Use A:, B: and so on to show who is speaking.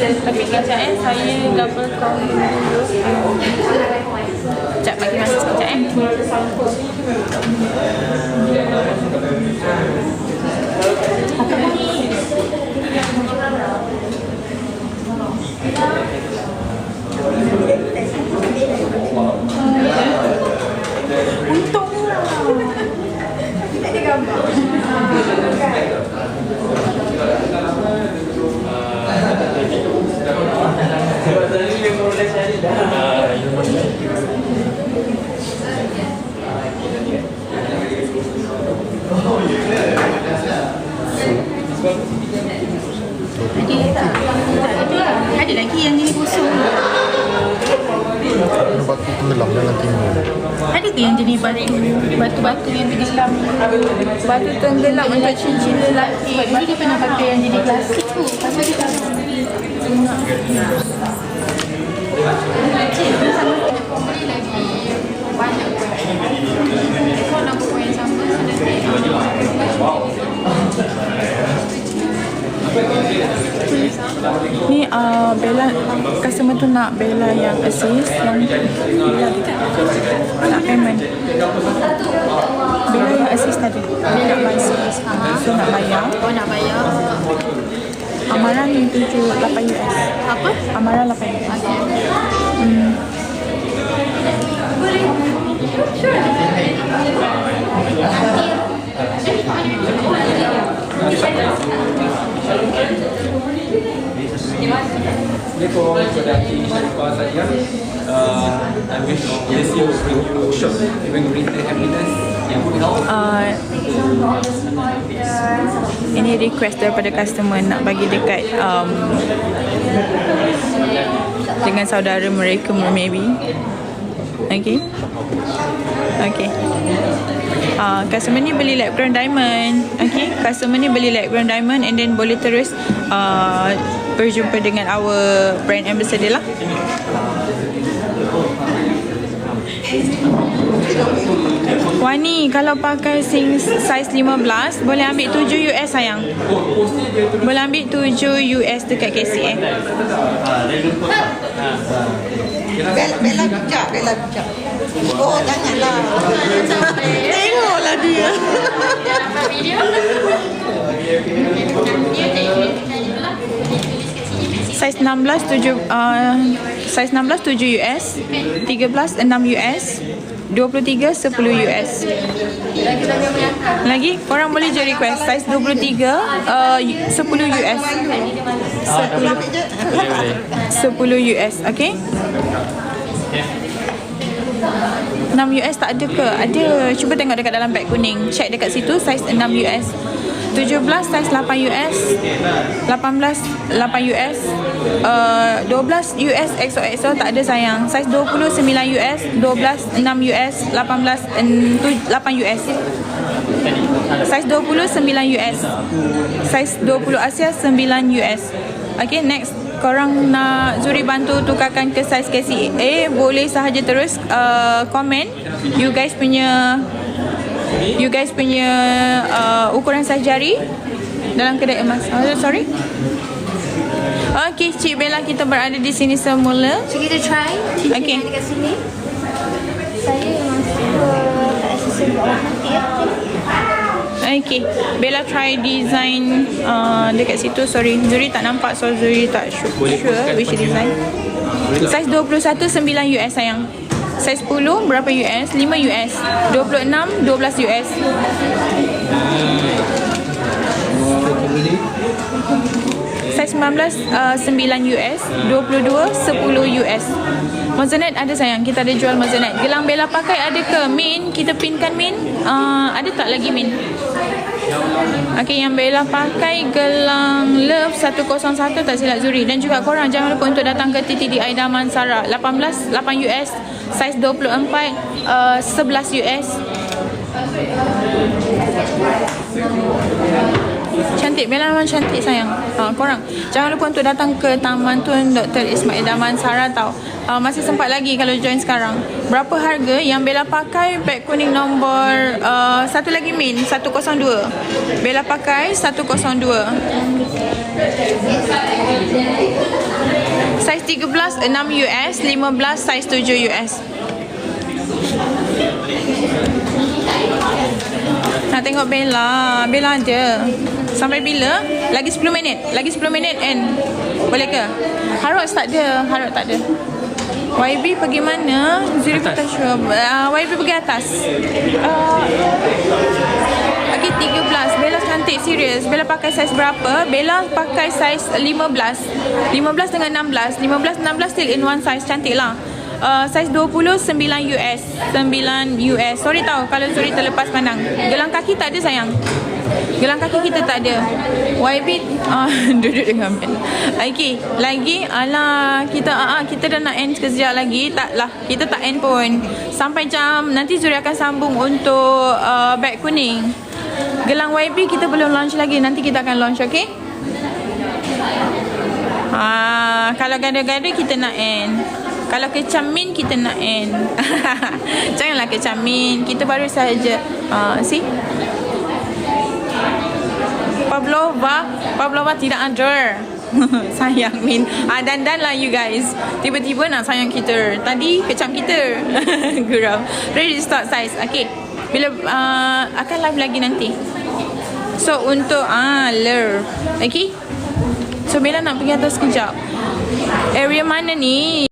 A: Tapi kejap saya double confirm dulu. Sekejap, bagi masa sekejap Untunglah. Ada gambar. Ada lagi yang ini kosong.
B: Batu tenggelam dalam timur.
A: Ada ke yang jenis batu-batu yang tenggelam? Batu tenggelam untuk cincin lelaki. Dulu dia pernah pakai yang jenis plastik tu. Pasal dia tak beli lagi banyak pun. Kalau nak buat yang sama ni Bella, customer tu nak Bella yang assist, yang Bella nak payment. Bella yang assist tadi. Bella nak assist. So nak bayar. Oh nak bayar. Amaran 78 US. Apa? Amaran 8 US.
C: Assalamualaikum kepada Syarifah Sadia. I wish this year will bring you shock, bring greater happiness and good health.
A: Ini request daripada customer nak bagi dekat dengan saudara mereka maybe. Okay. Customer ni beli lab grown diamond. Okay, customer ni beli lab grown diamond and then boleh terus berjumpa dengan our brand ambassador lah. Wani, kalau pakai size 15 boleh ambil 7 US sayang. Boleh ambil 7 US dekat KC
D: Bella bijak. Oh, janganlah. Tengoklah dia.
A: Size 16 7 size 16 7 US, 13 6 US, 23 10 US. Lagi korang boleh je request size 23 10 US. 10 US, okay? 6 US tak ada ke? Ada. Cuba tengok dekat dalam beg kuning. Check dekat situ size 6 US. 17 size 8 US. 18 8 US. 12 US XOXO tak ada sayang. Size 20 9 US, 12 6 US, 18 8 US. Size 20 9 US. Size 20 Asia 9 US. Okay, next. Korang nak Zuri bantu tukarkan ke saiz KCA, boleh sahaja terus komen you guys punya ukuran saiz jari dalam kedai emas. Sorry. Okay, Cik Bella, kita berada di sini semula.
E: So kita try.
A: Okay.
E: Dekat sini. Saya masuk ke accessory bawah.
A: Okay, Bella try design dekat situ. Sorry, Zuri tak nampak, so Zuri tak sure which design. Size 21 9 US sayang. Size 10 berapa US? 5 US. 26 12 US. Size 19 9 US, 22 10 US. Mozzanette ada sayang, kita ada jual mozzanette. Gelang Bella pakai ada ke? Min, kita pinkan Min. Ada tak lagi Min? Okay, yang Bella pakai gelang Love 101 tak silap Zuri. Dan juga korang jangan lupa untuk datang ke TTDI Damansara. 18 8 US, size 24 11 US. Cantik, Bella memang cantik sayang. Korang jangan lupa untuk datang ke Taman Tun Dr. Ismail Damansara tau. Masih sempat lagi kalau join sekarang. Berapa harga yang Bella pakai? Beg kuning nombor satu lagi Min 102. Bella pakai 102. Saiz 13 6 US, 15 saiz 7 US. Nak tengok Bella. Bella ada. Sampai bila? Lagi 10 minit. Lagi 10 minit end. Boleh ke? Harrods tak ada. Harrods tak ada. YB pergi mana? Zuri kita show. YB pergi atas. Okay, 13. Bella cantik, serius. Bella pakai saiz berapa? Bella pakai saiz 15. 15 dengan 16. 15, 16 still in one size. Cantik lah. Saiz 20, 9 US. 9 US. Sorry tau kalau Zuri terlepas pandang. Gelang kaki tak ada sayang. Gelang kaki kita tak ada. YB duduk dengan Ben. Okay, lagi alah kita dah nak end sekejap lagi. Taklah, kita tak end pun. Sampai jam nanti Zuri akan sambung untuk beg kuning. Gelang YB kita belum launch lagi. Nanti kita akan launch, okay? Kalau gada-gada kita nak end. Kalau kecamin kita nak end. Janganlah kecamin. Kita baru saja see? Pavlova tidak ada. Sayang Min. Dan lah you guys. Tiba-tiba nak sayang kita. Tadi kecam kita. Gurau. Ready to start size. Okay. Bila akan live lagi nanti. So untuk okay. So Bella nak pergi atas sekejap. Area mana ni?